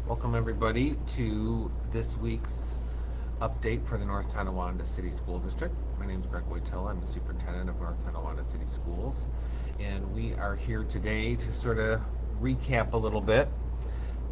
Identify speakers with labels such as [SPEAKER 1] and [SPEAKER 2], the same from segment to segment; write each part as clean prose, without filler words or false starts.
[SPEAKER 1] Welcome everybody to this week's update for the North Tonawanda City School District. My name is Greg Wojtyla. I'm the superintendent of North Tonawanda City Schools. And we are here today to sort of recap a little bit.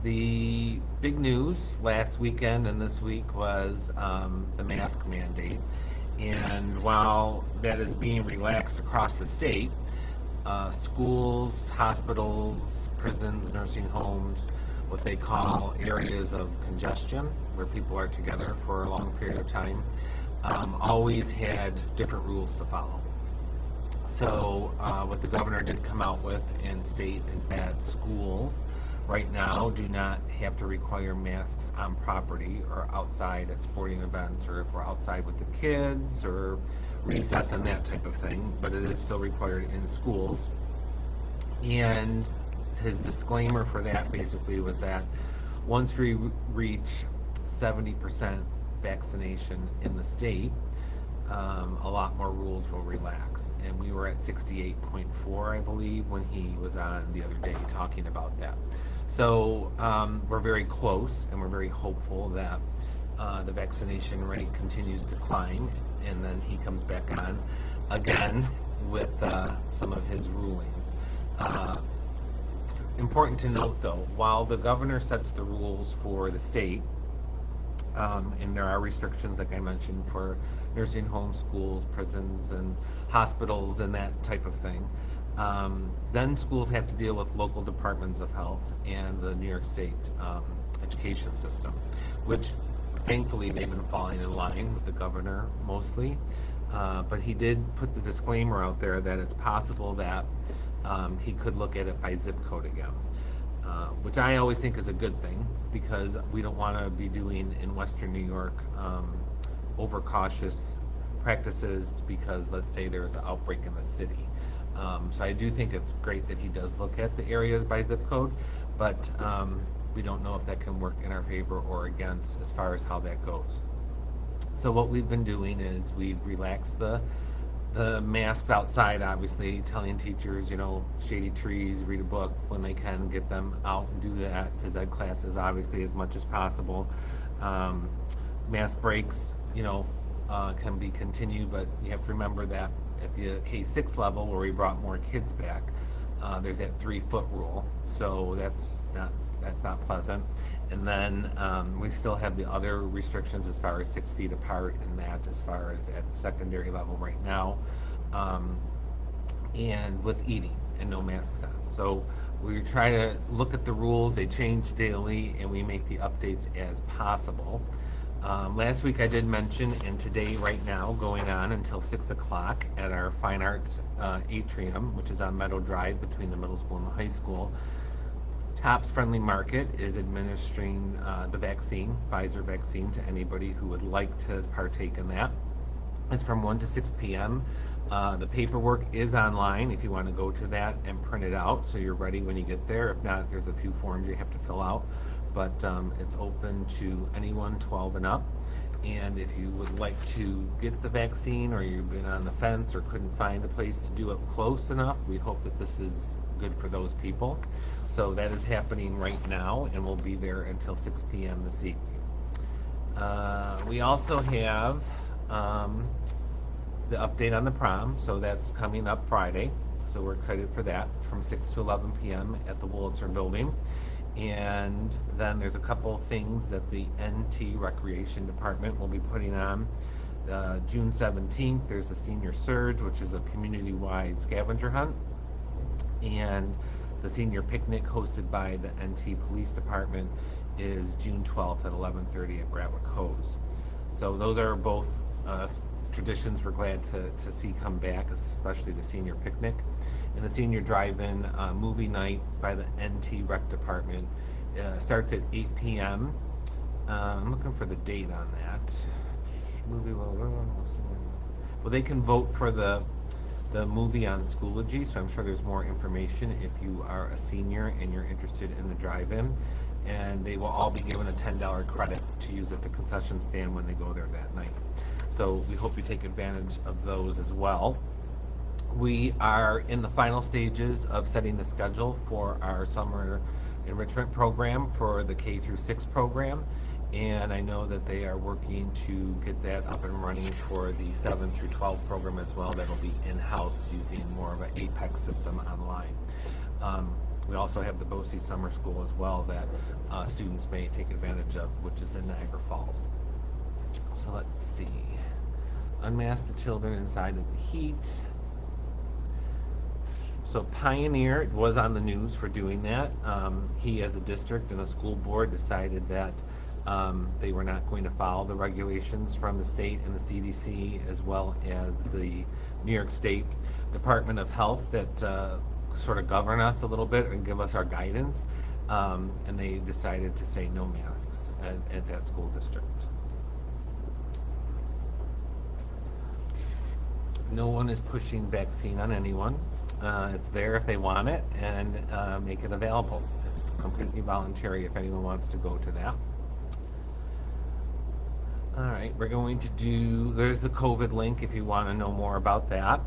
[SPEAKER 1] The big news last weekend and this week was the mask mandate. And while that is being relaxed across the state, schools, hospitals, prisons, nursing homes, what they call areas of congestion, where people are together for a long period of time, always had different rules to follow. So what the governor did come out with and state is that schools right now do not have to require masks on property or outside at sporting events, or if we're outside with the kids or recess and that type of thing, but it is still required in schools. And his disclaimer for that basically was that once we reach 70% vaccination in the state, a lot more rules will relax. And we were at 68.4, I believe, when he was on the other day talking about that. So we're very close, and we're very hopeful that the vaccination rate continues to climb, and then he comes back on again with some of his rulings. Important to note, though, while the governor sets the rules for the state, and there are restrictions, like I mentioned, for nursing homes, schools, prisons, and hospitals, and that type of thing, then schools have to deal with local departments of health and the New York State education system, which thankfully they've been falling in line with the governor mostly. But he did put the disclaimer out there that it's possible that he could look at it by zip code again, which I always think is a good thing, because we don't want to be doing in Western New York overcautious practices because, let's say, there's an outbreak in the city. So I do think it's great that he does look at the areas by zip code, but we don't know if that can work in our favor or against as far as how that goes. So what we've been doing is we've relaxed the masks outside, obviously, telling teachers, shady trees, read a book when they can, get them out and do that. Phys ed classes, obviously, as much as possible. Mask breaks, can be continued, but you have to remember that at the K-6 level, where we brought more kids back, there's that 3-foot rule, so that's not pleasant. And then we still have the other restrictions as far as 6 feet apart, and that as far as at the secondary level right now, and with eating and no masks on. So we try to look at the rules. They change daily, and we make the updates as possible. Last week I did mention, and today right now going on until 6 o'clock at our Fine Arts atrium, which is on Meadow Drive between the middle school and the high school, Tops Friendly Market is administering the vaccine, Pfizer vaccine, to anybody who would like to partake in that. It's from 1 to 6 p.m. The paperwork is online if you want to go to that and print it out so you're ready when you get there. If not, there's a few forms you have to fill out, but it's open to anyone 12 and up. And if you would like to get the vaccine, or you've been on the fence or couldn't find a place to do it close enough, we hope that this is good for those people. So that is happening right now, and we'll be there until 6 p.m. this evening. We also have the update on the prom, so that's coming up Friday. So we're excited for that. It's from 6 to 11 p.m. at the Wolitzer Building. And then there's a couple things that the NT Recreation Department will be putting on. June 17th, there's the Senior Surge, which is a community-wide scavenger hunt. And the senior picnic hosted by the NT Police Department is June 12th at 11:30 at Bratwick Hose. So those are both traditions we're glad to see come back, especially the senior picnic. And the senior drive-in movie night by the NT Rec Department starts at 8 p.m. I'm looking for the date on that. Well, they can vote for the movie on Schoology, so I'm sure there's more information if you are a senior and you're interested in the drive-in. And they will all be given a $10 credit to use at the concession stand when they go there that night. So we hope you take advantage of those as well. We are in the final stages of setting the schedule for our summer enrichment program for the K through 6 program, and I know that they are working to get that up and running for the 7 through 12 program as well. That'll be in-house using more of an APEX system online. We also have the BOCES Summer School as well that students may take advantage of, which is in Niagara Falls. So let's see. Unmask the children inside of the heat. So Pioneer was on the news for doing that. He, as a district and a school board, decided that they were not going to follow the regulations from the state and the CDC, as well as the New York State Department of Health that sort of govern us a little bit and give us our guidance. And they decided to say no masks at that school district. No one is pushing vaccine on anyone. It's there if they want it, and make it available. It's completely voluntary if anyone wants to go to that. All right, we're going to do, there's the COVID link if you want to know more about that.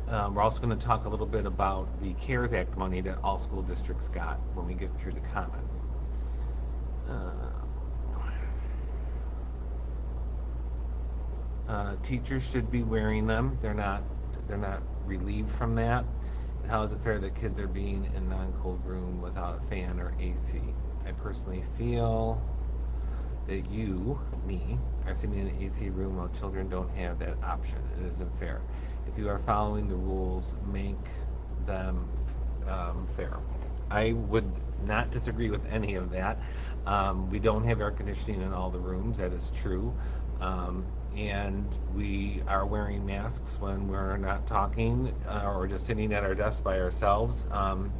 [SPEAKER 1] We're also going to talk a little bit about the CARES Act money that all school districts got when we get through the comments. Teachers should be wearing them. They're not relieved from that. And how is it fair that kids are being in a non-cold room without a fan or AC? I personally feel that you, me, are sitting in an AC room while children don't have that option. It isn't fair. If you are following the rules, make them fair. I would not disagree with any of that. We don't have air conditioning in all the rooms, that is true. And we are wearing masks when we're not talking or just sitting at our desk by ourselves.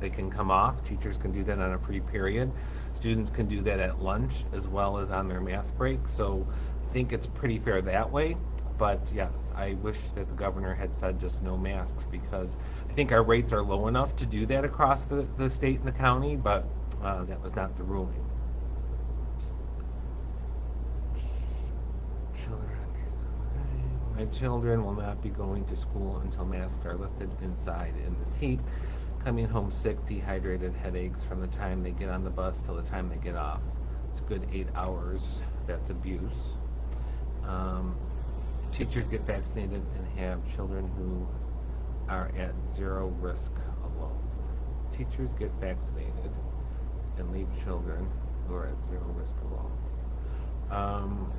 [SPEAKER 1] They can come off. Teachers can do that on a free period. Students can do that at lunch as well as on their mask break. So I think it's pretty fair that way. But yes, I wish that the governor had said just no masks, because I think our rates are low enough to do that across the state and the county, but that was not the ruling. My children will not be going to school until masks are lifted inside in this heat. Coming home sick, dehydrated, headaches from the time they get on the bus till the time they get off. It's a good 8 hours. That's abuse. Teachers get vaccinated and have children who are at zero risk alone. Teachers get vaccinated and leave children who are at zero risk alone.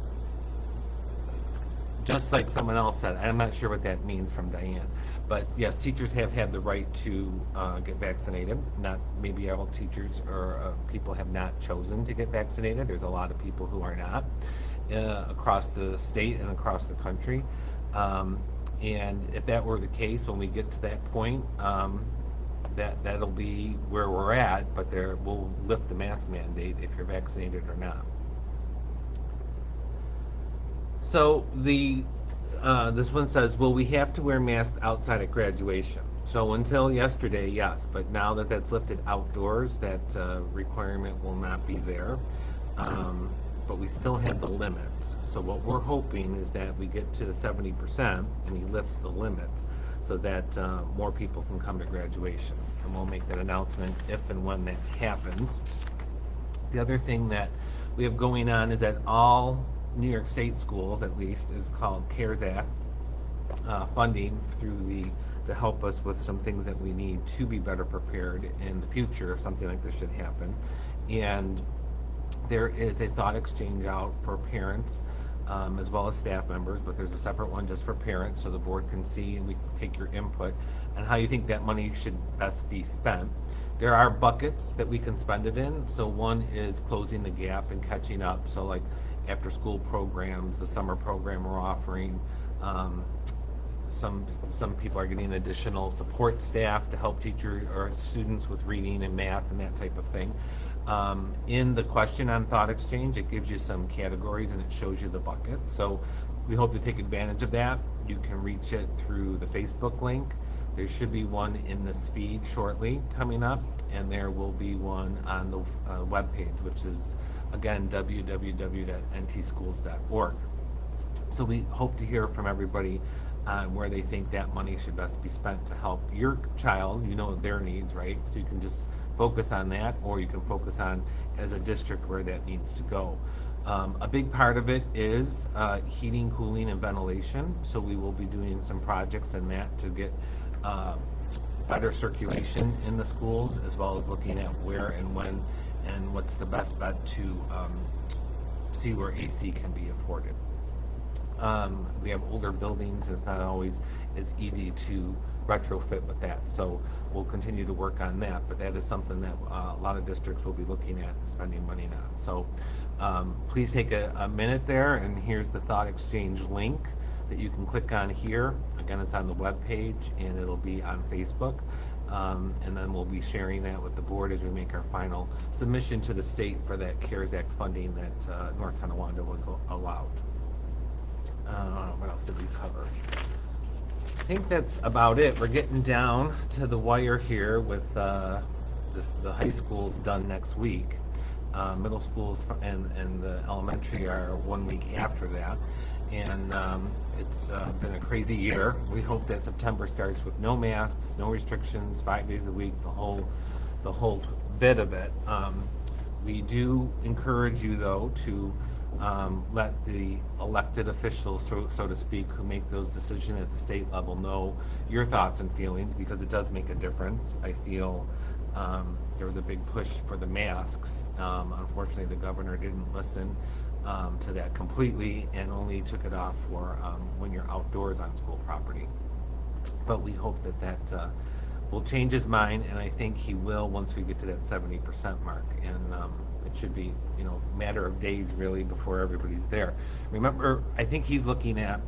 [SPEAKER 1] Just like someone else said, I'm not sure what that means from Diane, but yes, teachers have had the right to get vaccinated. Not maybe all teachers or people have not chosen to get vaccinated. There's a lot of people who are not across the state and across the country. And if that were the case, when we get to that point, that'll be where we're at, but we'll lift the mask mandate if you're vaccinated or not. So this one says, will we have to wear masks outside at graduation? So until yesterday, yes, but now that that's lifted outdoors, that requirement will not be there. But we still have the limits. So what we're hoping is that we get to the 70% and he lifts the limits so that more people can come to graduation. And we'll make that announcement if and when that happens. The other thing that we have going on is that all New York State schools, at least, is called CARES Act funding to help us with some things that we need to be better prepared in the future if something like this should happen. And there is a thought exchange out for parents as well as staff members, but there's a separate one just for parents so the board can see and we can take your input on how you think that money should best be spent. There are buckets that we can spend it in. So one is closing the gap and catching up. So like after school programs, the summer program we're offering, some people are getting additional support staff to help teachers or students with reading and math and that type of thing. In the question on Thought Exchange, it gives you some categories and it shows you the buckets. So we hope to take advantage of that. You can reach it through the Facebook link. There should be one in this feed shortly coming up, and there will be one on the webpage, which is, again, www.ntschools.org. So we hope to hear from everybody on where they think that money should best be spent to help your child. You know their needs, right? So you can just focus on that, or you can focus on as a district where that needs to go. A big part of it is heating, cooling, and ventilation. So we will be doing some projects in that to get better circulation in the schools, as well as looking at where and when and what's the best bet to see where AC can be afforded. We have older buildings, it's not always as easy to retrofit with that, so we'll continue to work on that, but that is something that a lot of districts will be looking at and spending money on. So please take a minute there, and here's the Thought Exchange link that you can click on here. Again, it's on the web page, and it'll be on Facebook. And then we'll be sharing that with the board as we make our final submission to the state for that CARES Act funding that North Tonawanda was allowed. What else did we cover? I think that's about it. We're getting down to the wire here with the high schools done next week. Middle schools and the elementary are 1 week after that. And it's been a crazy year. We hope that September starts with no masks, no restrictions, 5 days a week, the whole bit of it. We do encourage you, though, to let the elected officials, so to speak, who make those decisions at the state level know your thoughts and feelings, because it does make a difference. I feel there was a big push for the masks. Unfortunately, the governor didn't listen to that completely and only took it off for when you're outdoors on school property. But we hope that will change his mind, and I think he will once we get to that 70% mark. And it should be, a matter of days really before everybody's there. Remember, I think he's looking at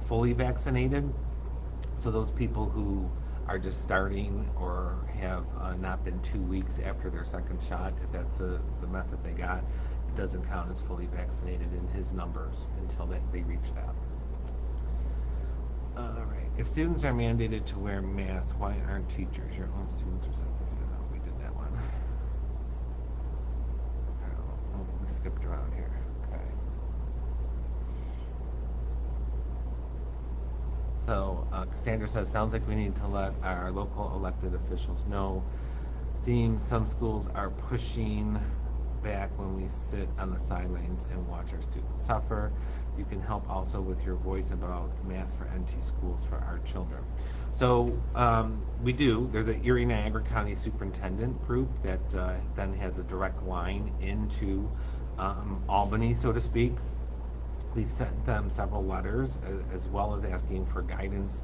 [SPEAKER 1] fully vaccinated, so those people who are just starting or have not been 2 weeks after their second shot, if that's the method they got, it doesn't count as fully vaccinated in his numbers until they reach that. All right. If students are mandated to wear masks, why aren't teachers? Your own students are separated. Oh, we did that one. Oh, we skipped around here. Okay. So Cassandra says, sounds like we need to let our local elected officials know. Seems some schools are pushing back when we sit on the sidelines and watch our students suffer. You can help also with your voice about Masks for NT Schools for our children. So we do. There's an Erie Niagara County Superintendent group that then has a direct line into Albany, so to speak. We've sent them several letters as well as asking for guidance.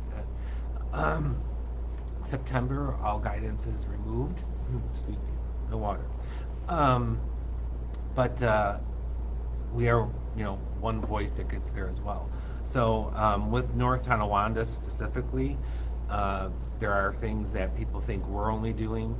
[SPEAKER 1] September, all guidance is removed. Excuse me, no water. But we are, one voice that gets there as well. So with North Tonawanda specifically, there are things that people think we're only doing.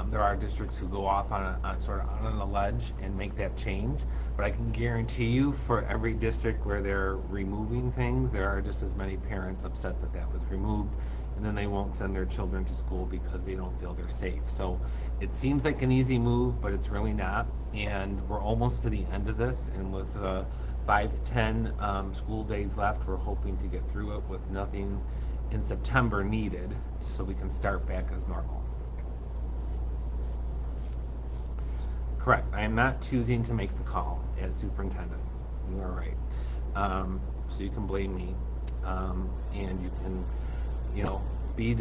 [SPEAKER 1] There are districts who go off on a ledge and make that change. But I can guarantee you, for every district where they're removing things, there are just as many parents upset that that was removed, and then they won't send their children to school because they don't feel they're safe. So it seems like an easy move, but it's really not. And we're almost to the end of this, and with 5 to 10 school days left, we're hoping to get through it with nothing in September needed, so we can start back as normal. Correct. I am not choosing to make the call as superintendent. You are right. So you can blame me, and you can, be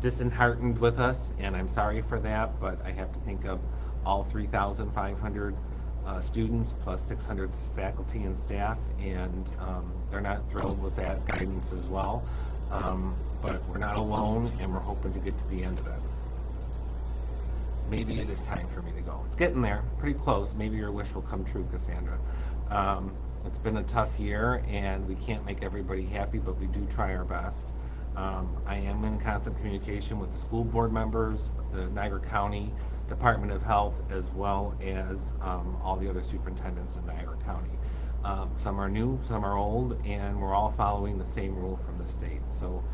[SPEAKER 1] disheartened with us, and I'm sorry for that, but I have to think of all 3,500 students plus 600 faculty and staff, and they're not thrilled with that guidance as well. But we're not alone, and we're hoping to get to the end of it. Maybe it is time for me to go. It's getting there, pretty close. Maybe your wish will come true, Cassandra. It's been a tough year, and we can't make everybody happy, but we do try our best. I am in constant communication with the school board members, the Niagara County Department of Health, as well as all the other superintendents in Niagara County. Some are new, some are old, and we're all following the same rule from the state. So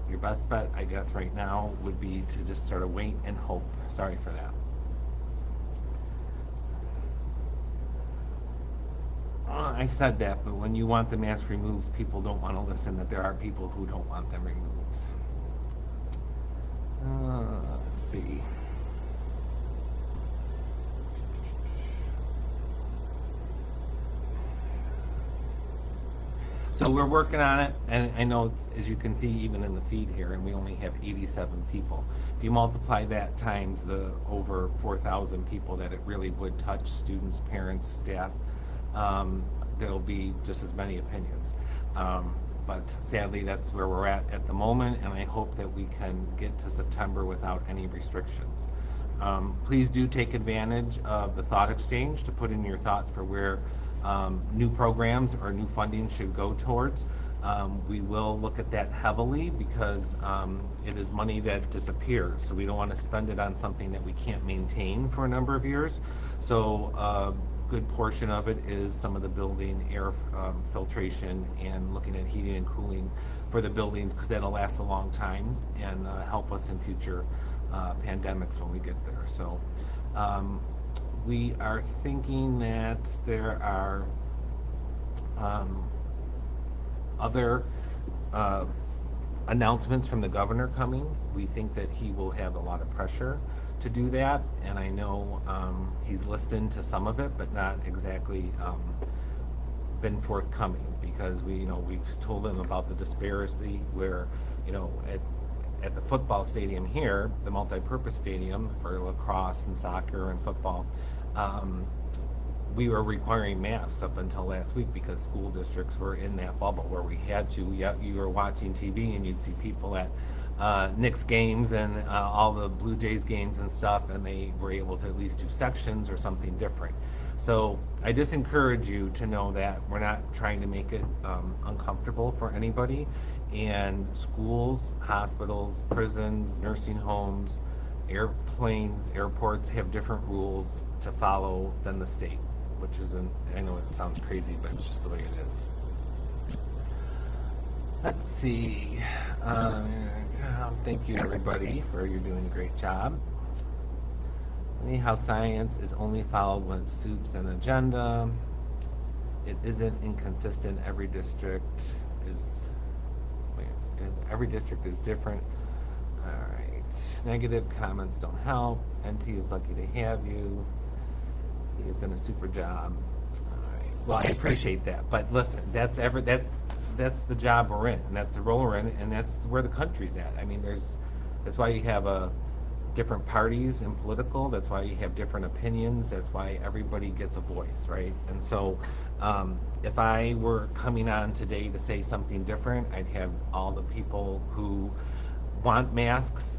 [SPEAKER 1] your best bet, I guess, right now would be to just sort of wait and hope. Sorry for that. I said that, but when you want the mask removed, people don't want to listen that there are people who don't want them removed. Let's see. So we're working on it, and I know, as you can see, even in the feed here, and we only have 87 people. If you multiply that times the over 4,000 people that it really would touch, students, parents, staff, there'll be just as many opinions. But sadly, that's where we're at the moment, and I hope that we can get to September without any restrictions. Please do take advantage of the thought exchange to put in your thoughts for where new programs or new funding should go towards. We will look at that heavily because it is money that disappears. So we don't want to spend it on something that we can't maintain for a number of years. So a good portion of it is some of the building air filtration and looking at heating and cooling for the buildings, because that'll last a long time and help us in future pandemics when we get there. So we are thinking that there are other announcements from the governor coming. We think that he will have a lot of pressure to do that, and I know he's listened to some of it, but not exactly been forthcoming, because we've told him about the disparity where at the football stadium here, the multi-purpose stadium for lacrosse and soccer and football, we were requiring masks up until last week because school districts were in that bubble where we had to. You were watching TV and you'd see people at Knicks games and all the Blue Jays games and stuff, and they were able to at least do sections or something different. So I just encourage you to know that we're not trying to make it uncomfortable for anybody. And schools, hospitals, prisons, nursing homes, airplanes, airports have different rules to follow than the state, which isn't, I know it sounds crazy, but it's just the way it is. Let's see. Thank you, everybody, for you're doing a great job. Anyhow, science is only followed when it suits an agenda. It isn't inconsistent. Every district is different. All right. Negative comments don't help. NT is lucky to have you. He has done a super job. All right. Well, I appreciate that, but listen, that's the job we're in, and that's the role we're in, and that's where the country's at. I mean, that's why you have different parties in political. That's why you have different opinions. That's why everybody gets a voice, right? And so, if I were coming on today to say something different, I'd have all the people who want masks,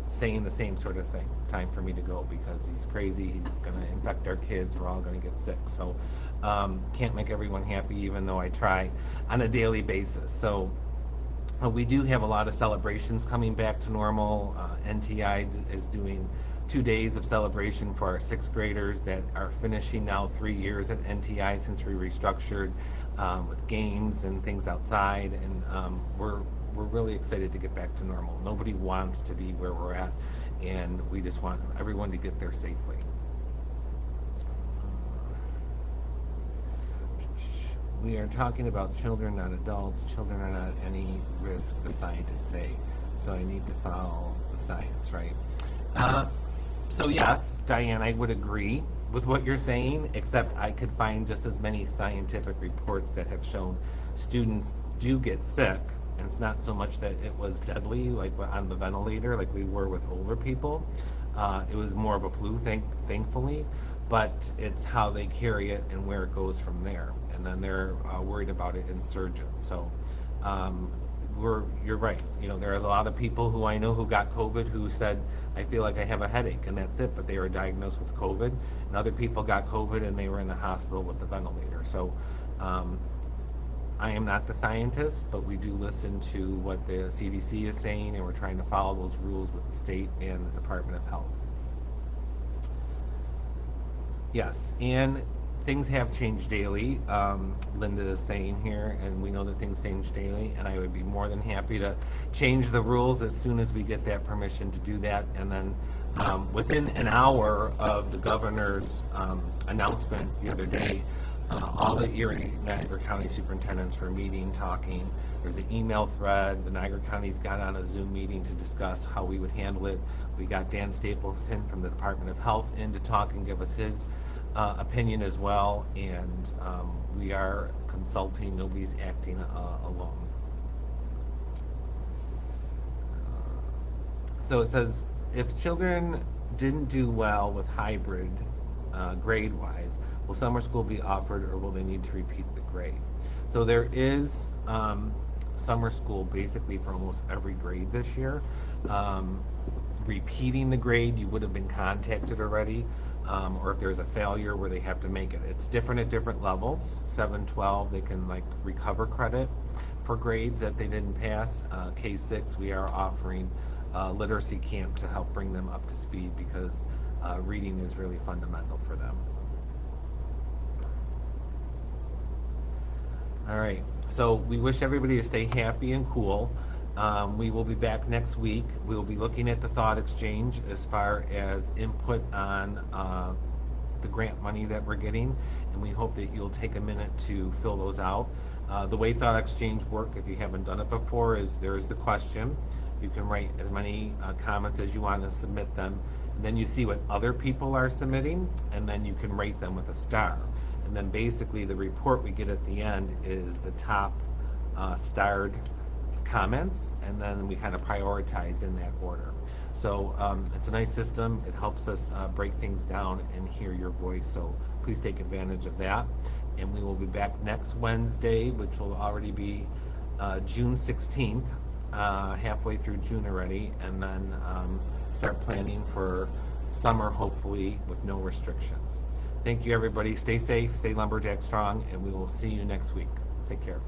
[SPEAKER 1] saying the same sort of thing. Time for me to go because he's crazy. He's going to infect our kids. We're all going to get sick. So, can't make everyone happy, even though I try on a daily basis. So, we do have a lot of celebrations coming back to normal. NTI is doing 2 days of celebration for our 6th graders that are finishing now 3 years at NTI since we restructured, with games and things outside, and we're really excited to get back to normal. Nobody wants to be where we're at, and we just want everyone to get there safely. We are talking about children, not adults. Children are not at any risk, the scientists say. So I need to follow the science, right? So yes, Diane, I would agree with what you're saying, except I could find just as many scientific reports that have shown students do get sick, and it's not so much that it was deadly, like on the ventilator, like we were with older people. It was more of a flu, thankfully, but it's how they carry it and where it goes from there. And then they're worried about it in surgeons. So you're right. There's a lot of people who I know who got COVID who said, I feel like I have a headache, and that's it, but they were diagnosed with COVID. And other people got COVID and they were in the hospital with the ventilator. So I am not the scientist, but we do listen to what the CDC is saying, and we're trying to follow those rules with the state and the Department of Health. Yes, and things have changed daily. Linda is saying here, and we know that things change daily, and I would be more than happy to change the rules as soon as we get that permission to do that. And then within an hour of the governor's announcement the other day, all the Erie Niagara County superintendents were meeting, talking, There's an email thread. The Niagara County's got on a Zoom meeting to discuss how we would handle it. We got Dan Stapleton from the Department of Health in to talk and give us his opinion as well, and we are consulting. Nobody's acting alone. So it says, if children didn't do well with hybrid grade-wise, will summer school be offered or will they need to repeat the grade? So there is summer school basically for almost every grade this year. Repeating the grade, you would have been contacted already, or if there's a failure where they have to make it. It's different at different levels. 7, 12, they can like recover credit for grades that they didn't pass. K-6, we are offering literacy camp to help bring them up to speed because reading is really fundamental for them. All right, so we wish everybody to stay happy and cool. We will be back next week. We will be looking at the thought exchange as far as input on the grant money that we're getting, and we hope that you'll take a minute to fill those out. The way thought exchange work, if you haven't done it before, is there's the question. You can write as many comments as you want to submit them, and then you see what other people are submitting, and then you can rate them with a star. And then basically the report we get at the end is the top starred comments, and then we kind of prioritize in that order. So it's a nice system. It helps us break things down and hear your voice. So please take advantage of that. And we will be back next Wednesday, which will already be June 16th, halfway through June already, and then start planning for summer, hopefully, with no restrictions. Thank you, everybody. Stay safe, stay lumberjack strong, and we will see you next week. Take care.